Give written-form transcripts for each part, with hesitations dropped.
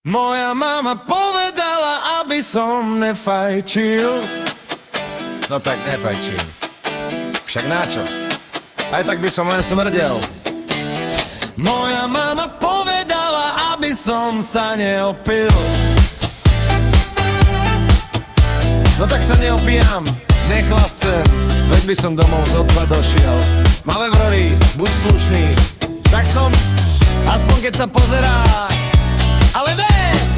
Moja mama povedala, aby som nefajčil. No tak nefajčím. Však načo? Aj tak by som len smrdel. Moja mama povedala, aby som sa neopil. No tak sa neopijam, nechlascem, veď by som domov sotva došiel. Máme vroli, buď slušný, tak som, aspoň keď sa pozerá. Ale ne!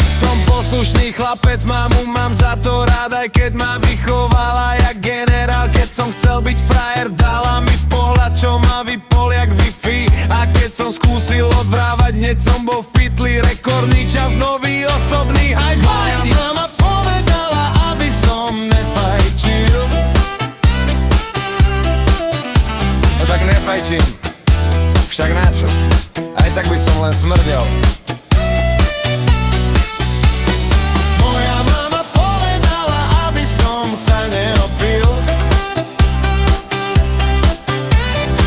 Som poslušný chlapec, mamu mám za to rád, aj keď ma vychovala jak generál. Keď som chcel byť frajer, dala mi pohľad, čo ma vypol jak Wi-Fi. A keď som skúsil odvrávať, hneď som bol v pytli. Rekordný čas, nový osobný high five. Moja mama povedala, aby som nefajčil. No tak nefajčím, však načo? Aj tak by som len smrdel. Sa neopil.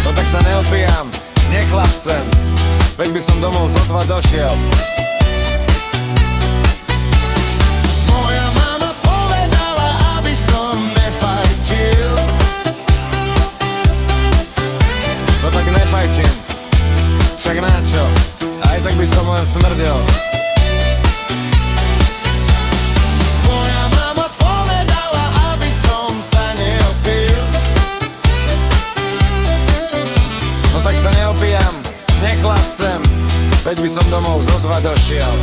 No tak sa neopijam, nechlascem, veď by som domov sotva došiel. Moja mama povedala, aby som nefajčil. No tak nefajčím, však načo? Aj tak by som len smrdel. Nechlascem, veď by som domov sotva došiel.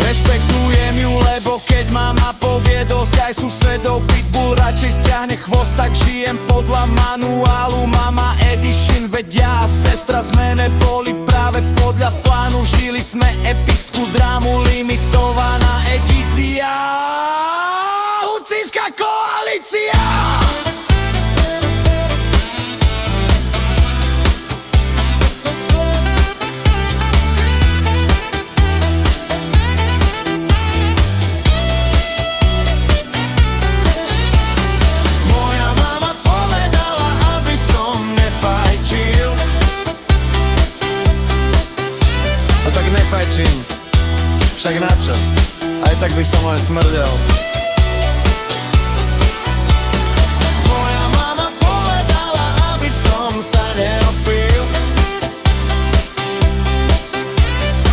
Rešpektujem ju, lebo keď mama povie dosť, aj susedov pitbull radšej stiahne chvost, tak žijem podľa manuálu Mama Edition. Veď ja a sestra sme neboli práve podľa plánu, žili sme epickú drámu, limitovaná edícia, Hucínska koalícia. Nefajčím, však načo? Aj tak by som len smrdel. Moja mama povedala, aby som sa neopil.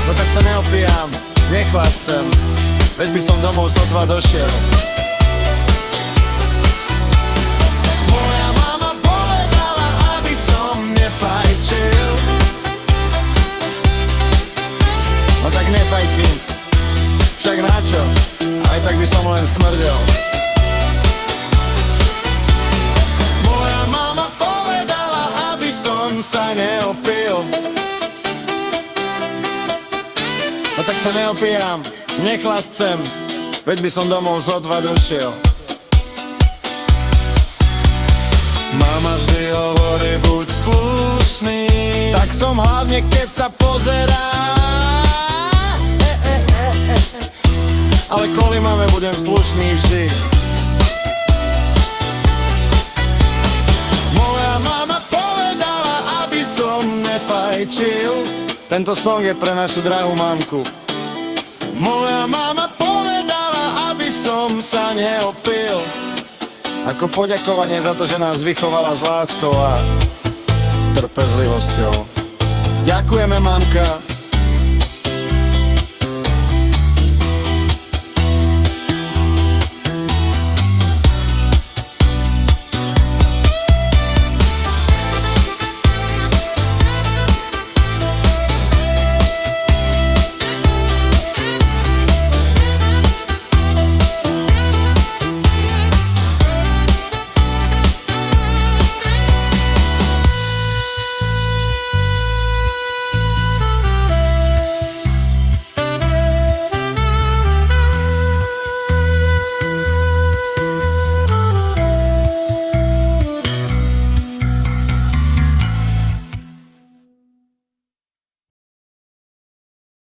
No tak sa neopijam, nechlascem, veď by som domov sotva došiel. Moja mama povedala, aby som nefajčil. No tak nefajčím, však načo? Aj tak by som len smrdel. Moja mama povedala, aby som sa neopil. No tak sa neopijam, nechlascem, veď by som domov sotva došiel. Mama vždy hovorí, buď slušný, Tak som hlavne, keď sa pozerá. Ale kvôli mame budem slušný vždy. moja mama povedala, aby som nefajčil. Tento song je pre našu drahú mamku. Moja mama povedala, aby som sa neopil. Ako poďakovanie za to, že nás vychovala s láskou a trpezlivosťou. Ďakujeme, mamka.